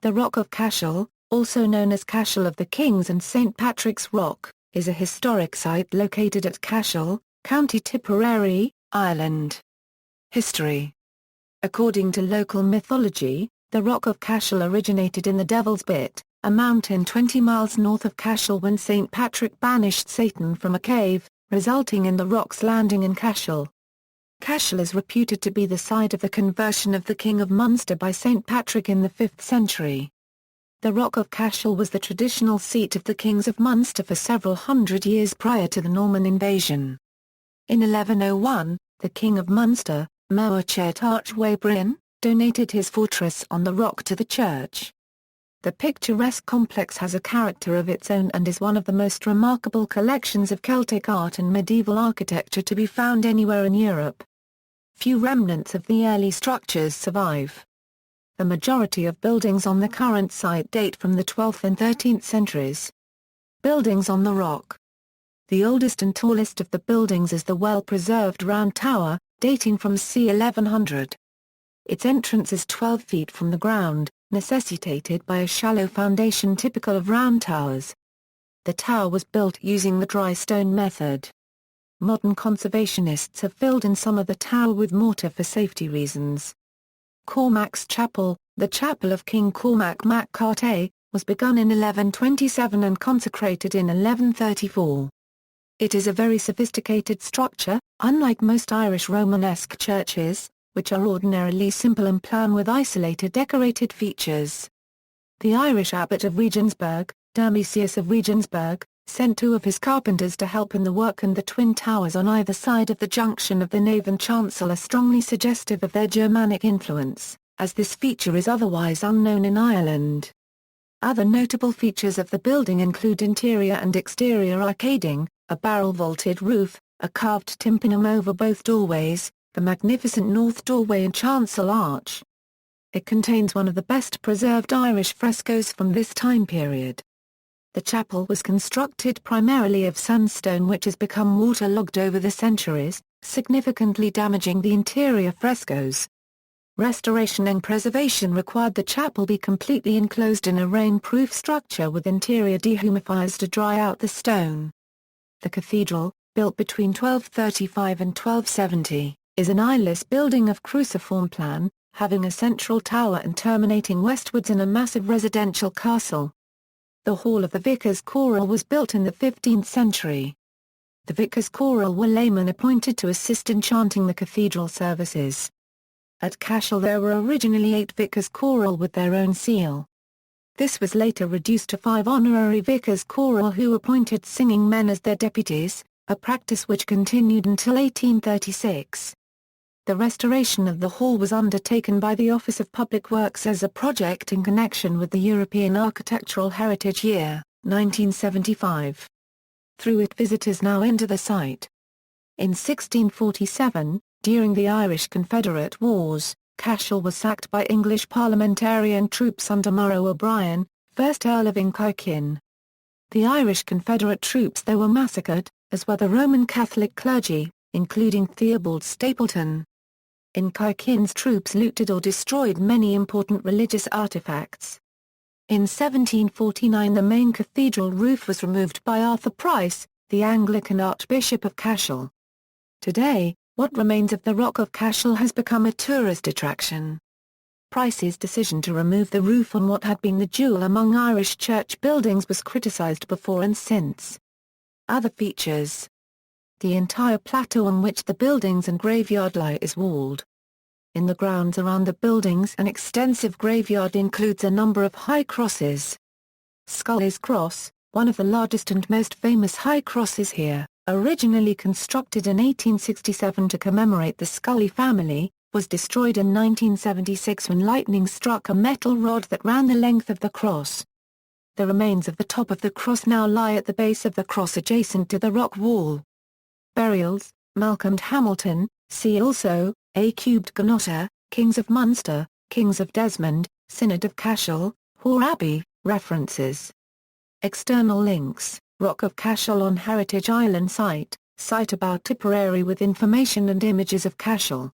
The Rock of Cashel, also known as Cashel of the Kings and St. Patrick's Rock, is a historic site located at Cashel, County Tipperary, Ireland. History. According to local mythology, the Rock of Cashel originated in the Devil's Bit, a mountain 20 miles north of Cashel when St. Patrick banished Satan from a cave, resulting in the rock's landing in Cashel. Cashel is reputed to be the site of the conversion of the King of Munster by St. Patrick in the 5th century. The Rock of Cashel was the traditional seat of the Kings of Munster for several hundred years prior to the Norman invasion. In 1101, the King of Munster, Mowchet Archway Bryn, donated his fortress on the rock to the church. The picturesque complex has a character of its own and is one of the most remarkable collections of Celtic art and medieval architecture to be found anywhere in Europe. Few remnants of the early structures survive. The majority of buildings on the current site date from the 12th and 13th centuries. Buildings on the rock. The oldest and tallest of the buildings is the well-preserved Round Tower, dating from c. 1100. Its entrance is 12 feet from the ground, necessitated by a shallow foundation typical of round towers. The tower was built using the dry stone method. Modern conservationists have filled in some of the tower with mortar for safety reasons. Cormac's Chapel, the chapel of King Cormac mac Carthay, was begun in 1127 and consecrated in 1134. It is a very sophisticated structure, unlike most Irish Romanesque churches, which are ordinarily simple in plan with isolated decorated features. The Irish abbot of Regensburg, Damasius of Regensburg, sent 2 of his carpenters to help in the work, and the twin towers on either side of the junction of the nave and chancel are strongly suggestive of their Germanic influence, as this feature is otherwise unknown in Ireland. Other notable features of the building include interior and exterior arcading, a barrel-vaulted roof, a carved tympanum over both doorways, the magnificent north doorway and chancel arch. It contains one of the best preserved Irish frescoes from this time period. The chapel was constructed primarily of sandstone, which has become waterlogged over the centuries, significantly damaging the interior frescoes. Restoration and preservation required the chapel be completely enclosed in a rain-proof structure with interior dehumidifiers to dry out the stone. The cathedral, built between 1235 and 1270, is an eyeless building of cruciform plan, having a central tower and terminating westwards in a massive residential castle. The Hall of the Vicars Choral was built in the 15th century. The Vicars Choral were laymen appointed to assist in chanting the cathedral services. At Cashel there were originally 8 Vicars Choral with their own seal. This was later reduced to 5 honorary Vicars Choral who appointed singing men as their deputies, a practice which continued until 1836. The restoration of the hall was undertaken by the Office of Public Works as a project in connection with the European Architectural Heritage Year, 1975. Through it visitors now enter the site. In 1647, during the Irish Confederate Wars, Cashel was sacked by English parliamentarian troops under Murrough O'Brien, 1st Earl of Inchiquin. The Irish Confederate troops there were massacred, as were the Roman Catholic clergy, including Theobald Stapleton. Inchiquin's troops looted or destroyed many important religious artifacts. In 1749 the main cathedral roof was removed by Arthur Price, the Anglican Archbishop of Cashel. Today, what remains of the Rock of Cashel has become a tourist attraction. Price's decision to remove the roof on what had been the jewel among Irish church buildings was criticised before and since. Other features. The entire plateau on which the buildings and graveyard lie is walled. In the grounds around the buildings an extensive graveyard includes a number of high crosses. Scully's Cross, one of the largest and most famous high crosses here, originally constructed in 1867 to commemorate the Scully family, was destroyed in 1976 when lightning struck a metal rod that ran the length of the cross. The remains of the top of the cross now lie at the base of the cross adjacent to the rock wall. Burials, Malcolm Hamilton, see also, A. Cubed Gonota, Kings of Munster, Kings of Desmond, Synod of Cashel, Hoare Abbey, references. External links, Rock of Cashel on Heritage Island site about Tipperary with information and images of Cashel.